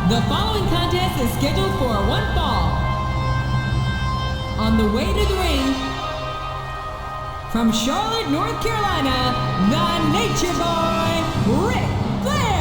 The following contest is scheduled for one fall. On the way to the ring, from Charlotte, North Carolina, the Nature Boy, Ric Flair.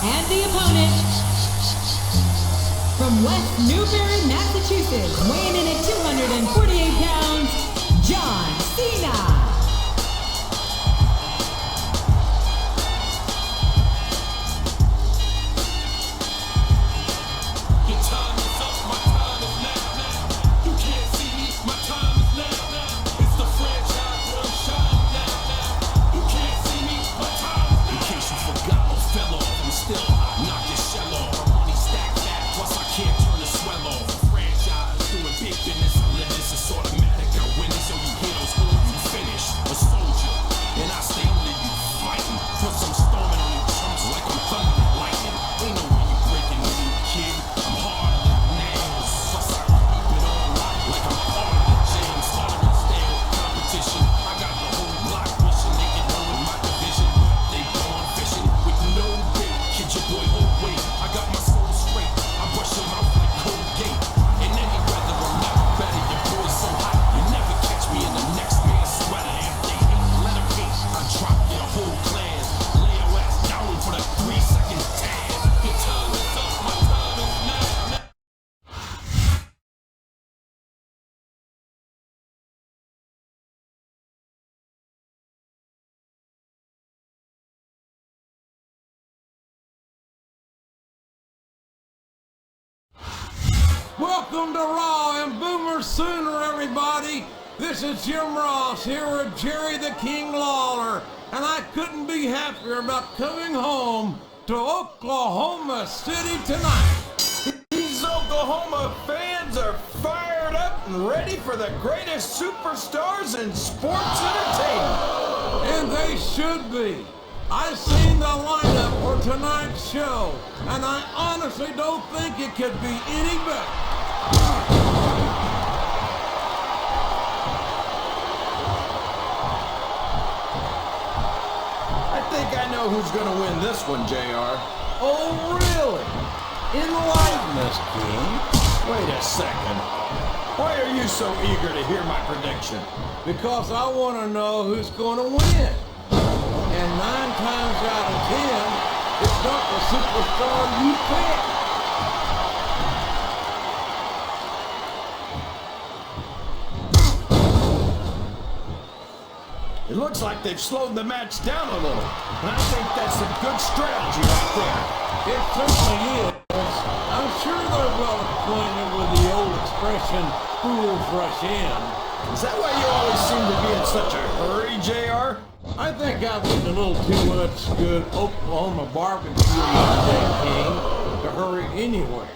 And the opponent, from West Newbury, Massachusetts, weighing in at 248 pounds, John Cena. Welcome to Raw and Boomer Sooner, everybody. This is Jim Ross here with Jerry the King Lawler, and I couldn't be happier about coming home to Oklahoma City tonight. These Oklahoma fans are fired up and ready for the greatest superstars in sports entertainment. And they should be. I've seen the lineup for tonight's show, and I honestly don't think it could be any better. I think I know who's going to win this one, JR. Oh, really? Enlighten us, King. Wait a second. Why are you so eager to hear my prediction? Because I want to know who's going to win. And 9 times out of 10, it's not the superstar you pick. It looks like they've slowed the match down a little. And I think that's a good strategy right there. It certainly is. I'm sure they're well acquainted with the old expression, fools rush in. Is that why you always seem to be in such a hurry, JR? I think I've eaten a little too much good Oklahoma barbecue today, King, to hurry anywhere.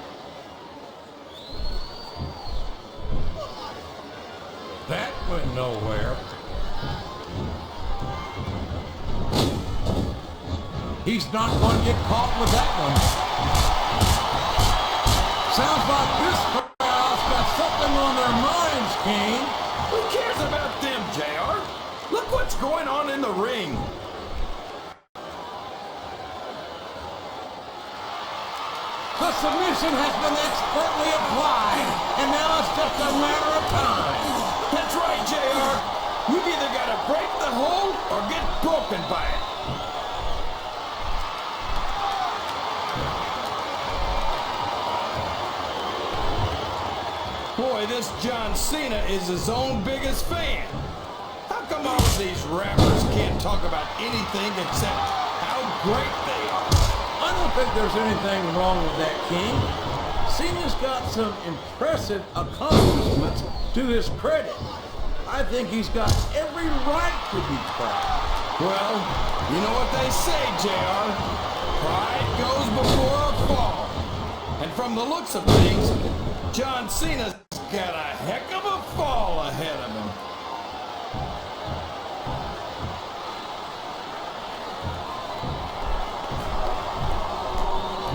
That went nowhere. He's not going to get caught with that one. Sounds like this crowd's got something on their minds, King. Who cares about them, JR? Look what's going on in the ring. The submission has been expertly applied, and now it's just a matter of time. That's right, JR. You've either got to break the hold or get broken by it. Boy, this John Cena is his own biggest fan. How come all of these rappers can't talk about anything except how great they are? I don't think there's anything wrong with that, King. Cena's got some impressive accomplishments to his credit. I think he's got every right to be proud. Well, you know what they say, JR. Pride goes before a fall. And from the looks of things, John Cena's got a heck of a fall ahead of him.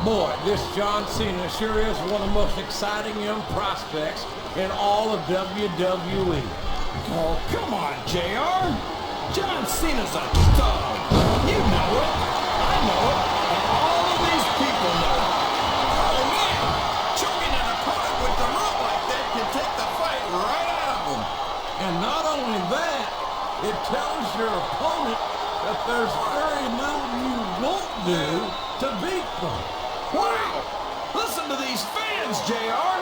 Boy, this John Cena sure is one of the most exciting young prospects in all of WWE. Oh, come on, JR. John Cena's a star. You know it. I know it. And all of these people know it. Oh, man. Choking an opponent with the rope like that can take the fight right out of him. And not only that, it tells your opponent that there's very little you won't do to beat them. Wow. Listen to these fans, JR.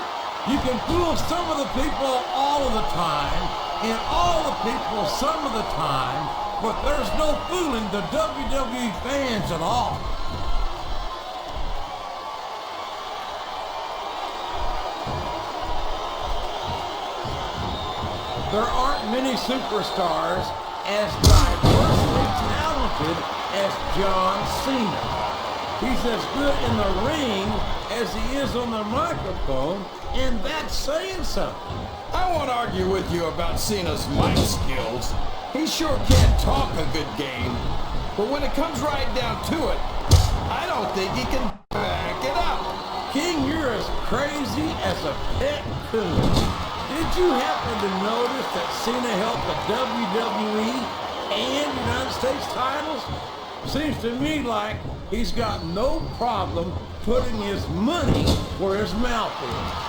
You can fool some of the people all of the time, and all the people some of the time, but there's no fooling the WWE fans at all. There aren't many superstars as diversely talented as John Cena. He's as good in the ring as he is on the microphone, and that's saying something. I won't argue with you about Cena's mic skills. He sure can't talk a good game. But when it comes right down to it, I don't think he can back it up. King, you're as crazy as a pet coon. Did you happen to notice that Cena held the WWE and United States titles? Seems to me like he's got no problem putting his money where his mouth is.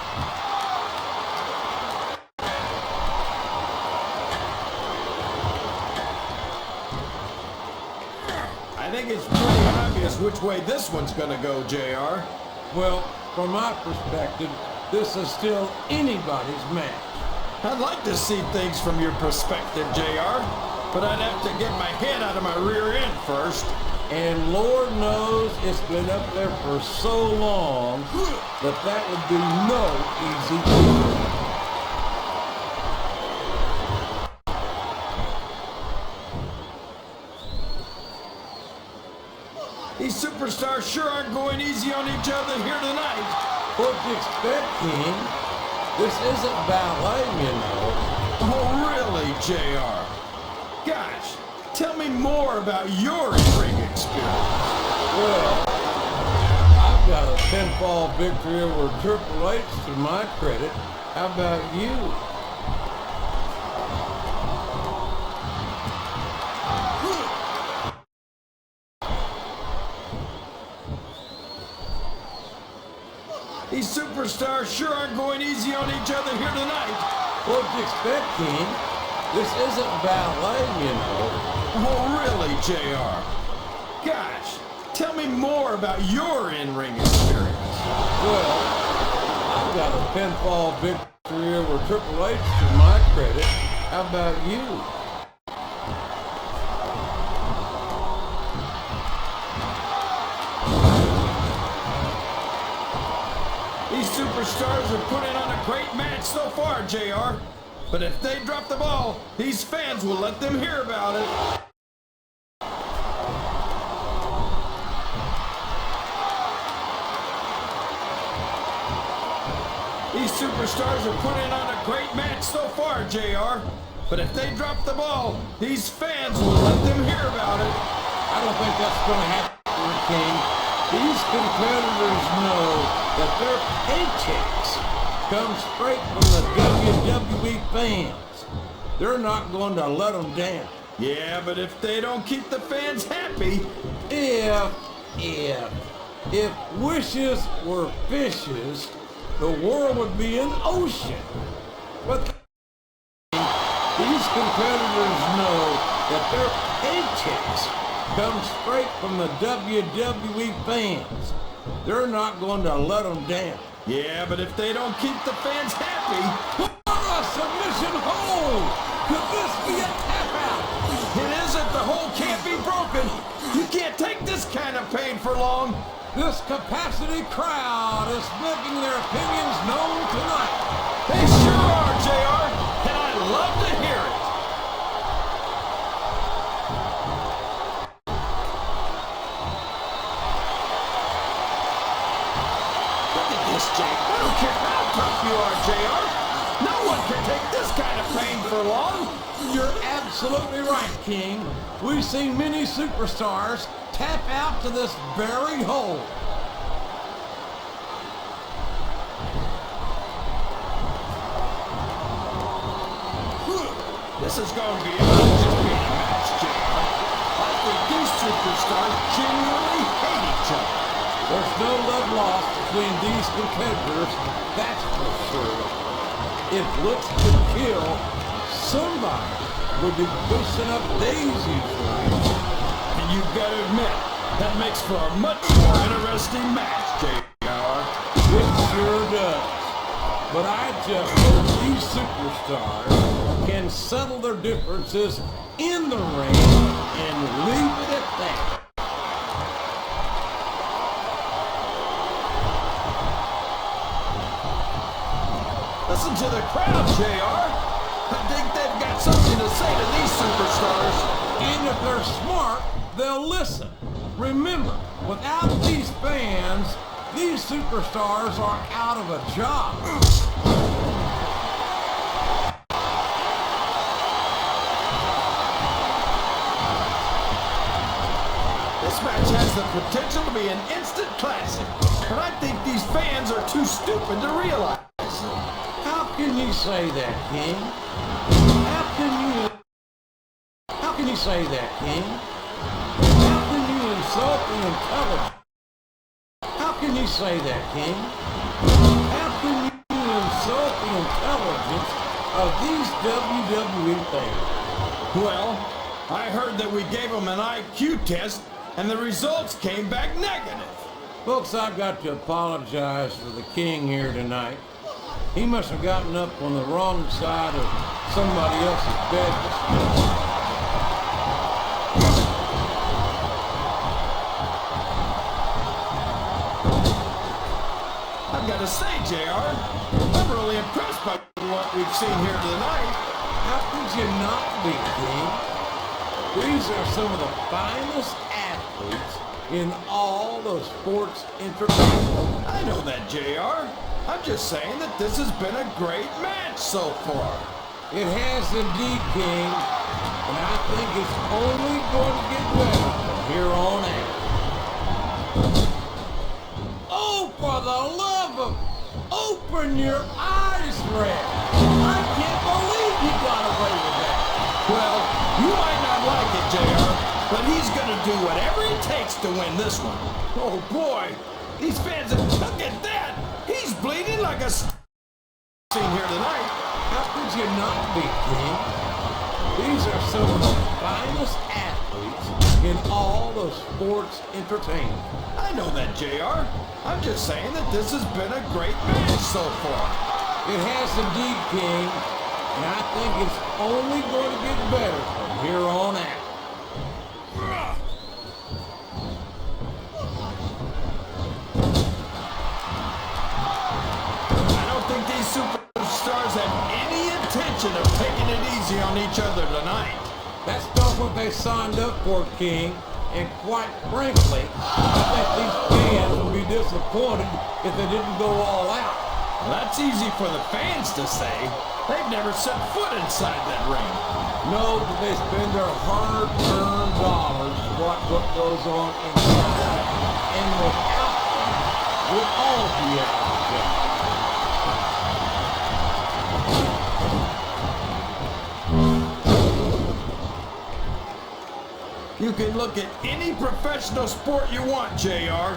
I think it's pretty obvious which way this one's gonna go, JR. Well, from my perspective, this is still anybody's match. I'd like to see things from your perspective, JR, but I'd have to get my head out of my rear end first. And Lord knows it's been up there for so long that would be no easy feat. These superstars sure aren't going easy on each other here tonight. What do you expect, King? This isn't ballet, you know. Oh, really, JR? Gosh, tell me more about your ring experience. Well, I've got a pinfall victory over Triple H to my credit. How about you? These superstars sure aren't going easy on each other here tonight. What do you expect, King? This isn't ballet, you know. Oh, really, JR? Gosh, tell me more about your in-ring experience. Well, I've got a pinfall victory over Triple H to my credit. How about you? These superstars are putting on a great match so far, JR. But if they drop the ball, these fans will let them hear about it. These superstars are putting on a great match so far, JR. But if they drop the ball, these fans will let them hear about it. I don't think that's going to happen, King. These competitors know that their paychecks come straight from the WWE fans. They're not going to let them down. Yeah, but if they don't keep the fans happy... If wishes were fishes, the world would be an ocean. But these competitors know that their paychecks come straight from the WWE fans. They're not going to let them down. Yeah, but if they don't keep the fans happy... What a submission hold! Could this be a tap out? It isn't. The hold can't be broken. You can't take this kind of pain for long. This capacity crowd is making their opinions known tonight. They sure are, JR, and I love to hear it. Look at this, Jake. I don't care how tough you are, JR. No one can take this kind of pain for long. You're absolutely right, King. We've seen many superstars tap out to this very hold. This is going to be a match, JR. I think these superstars genuinely hate each other. There's no love lost between these competitors, that's for sure. If looks could kill, somebody would be pushing up daisies right. And you've got to admit, that makes for a much more interesting match, JR. It sure does. But I just hope these superstars can settle their differences in the ring and leave it at that. Listen to the crowd, JR. I think they've got something to say to these superstars. And if they're smart, they'll listen. Remember, without these fans, these superstars are out of a job. This match has the potential to be an instant classic, but I think these fans are too stupid to realize it. How can you say that, King? How can you say that, King? How can you insult the intelligence? How can you say that, King? How can you insult the intelligence of these WWE fans? Well, I heard that we gave them an IQ test, and the results came back negative. Folks, I've got to apologize for the King here tonight. He must have gotten up on the wrong side of somebody else's bed this morning. I've got to say, JR, I'm really impressed by what we've seen here tonight. How could you not be, King? These are some of the finest athletes in all of sports entertainment. I know that, JR. I'm just saying that this has been a great match so far. It has indeed, King, and I think it's only going to get better from here on out. Oh, for the love of... Open your eyes, Red. I can't believe you got away with that. Well, you might not like it, JR, but he's going to do whatever it takes to win this one. Oh, boy. These fans, look at that. He's bleeding like a scene here tonight. How could you not be, King? These are some of the finest athletes in all of sports entertainment. I know that, JR. I'm just saying that this has been a great match so far. It has indeed, King, and I think it's only going to get better from here on out. I don't think these superstars have any intention of taking it easy on each other tonight. That's not what they signed up for, King. And quite frankly, I think these fans would be disappointed if they didn't go all out. Well, that's easy for the fans to say. They've never set foot inside that ring. No, but they spend their hard-earned dollars to watch what goes on inside. And without them, we'll all be out of the job. You can look at any professional sport you want, JR.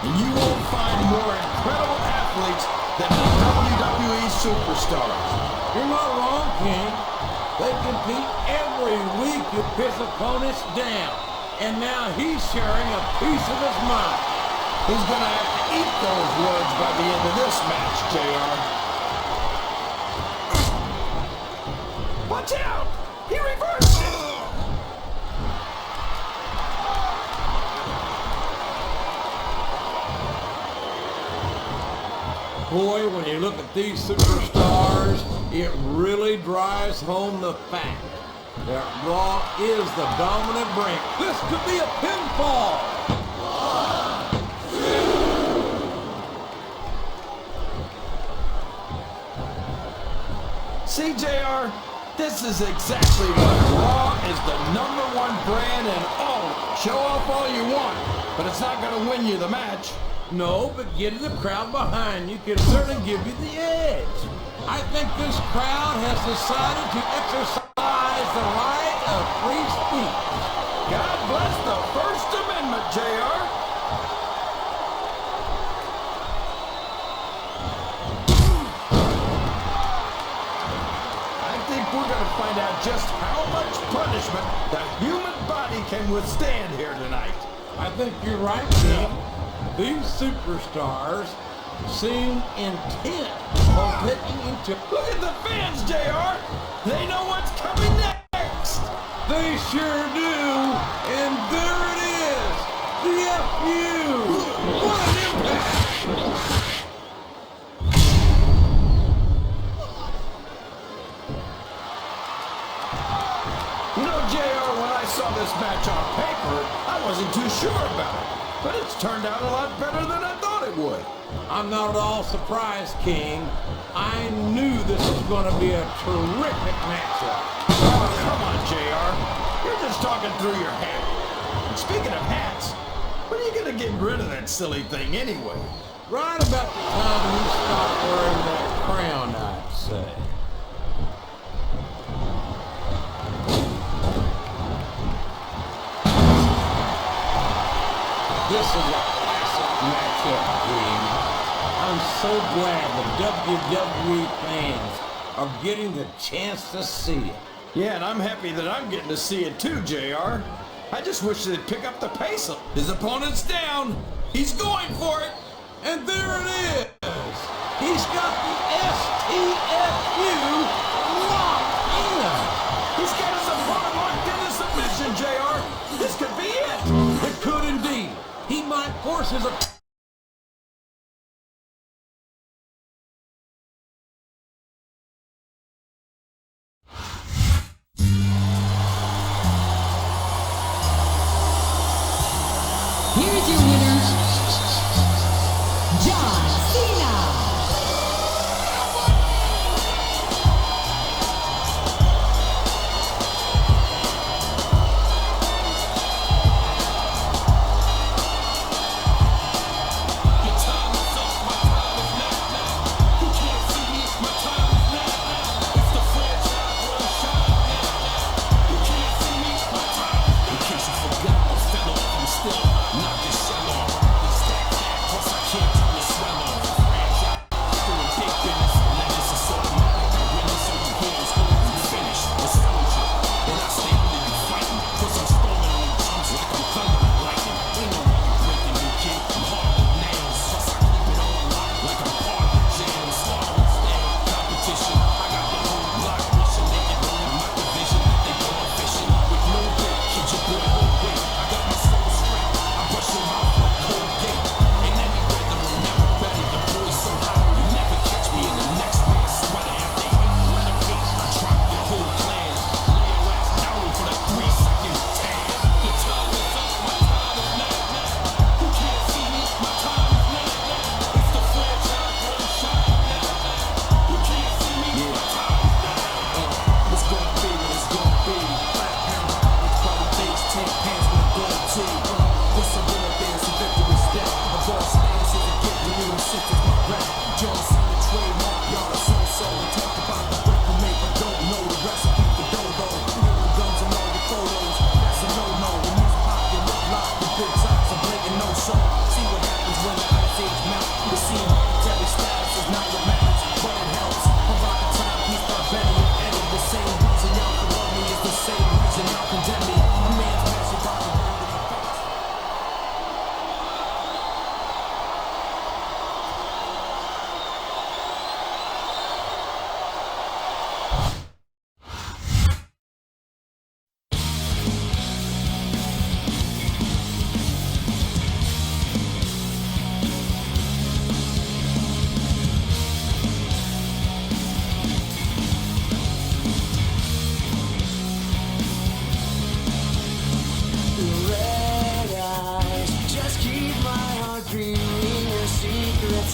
And you won't find more incredible athletes than the WWE superstars. You're not wrong, King. They compete every week to piss opponents down. And now he's sharing a piece of his mind. He's going to have to eat those words by the end of this match, JR. Watch out! He reversed it! Boy, when you look at these superstars, it really drives home the fact that Raw is the dominant brand. This could be a pinfall. See, JR, this is exactly what Raw is the #1 brand in all. Show off all you want, but it's not going to win you the match. No, but getting the crowd behind you can certainly give you the edge. I think this crowd has decided to exercise the right of free speech. God bless the First Amendment, JR. I think we're going to find out just how much punishment the human body can withstand here tonight. I think you're right, King. These superstars seem intent on taking into... Look at the fans, JR. They know what's coming next. They sure do. And there it is. The FU. What an impact. You know, JR, when I saw this match on paper, I wasn't too sure about it. But it's turned out a lot better than I thought it would. I'm not at all surprised, King. I knew this was going to be a terrific matchup. Oh, come on, JR. You're just talking through your hat. And speaking of hats, when are you going to get rid of that silly thing anyway? Right about the time you stop wearing that crown, I'd say. This is a classic matchup, King. I'm so glad the WWE fans are getting the chance to see it. Yeah, and I'm happy that I'm getting to see it too, JR. I just wish they'd pick up the pace. His opponent's down. He's going for it. And there it is. He's got the STFU locked in. He's got his opponent locked into submission, JR. This could be it. It could indeed. He might force his opponent. Here's your winner, John Cena.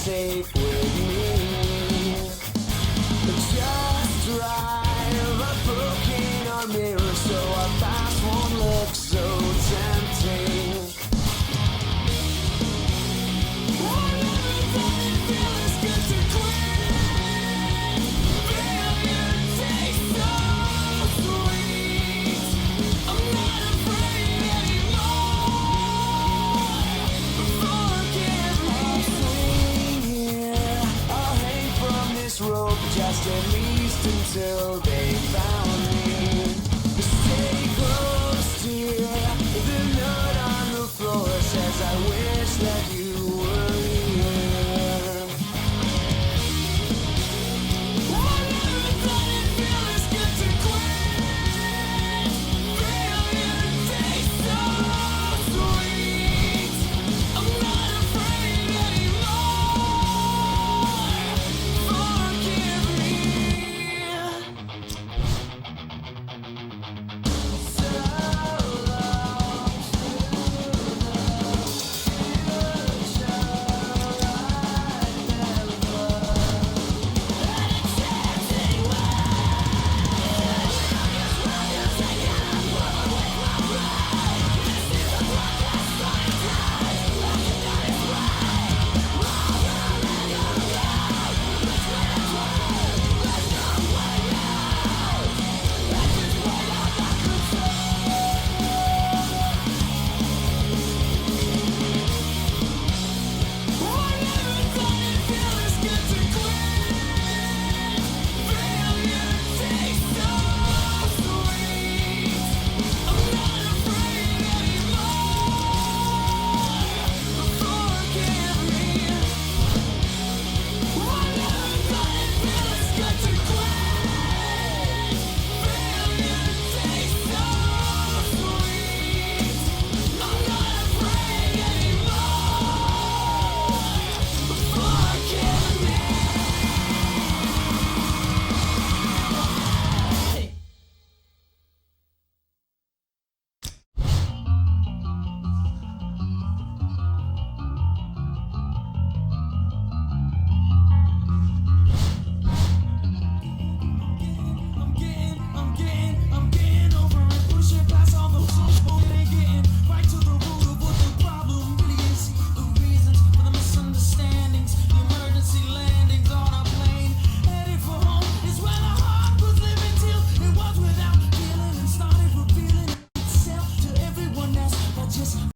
safe with me. Just drive a broken on mirror so our past won't look so tempting. Rope just at least until then.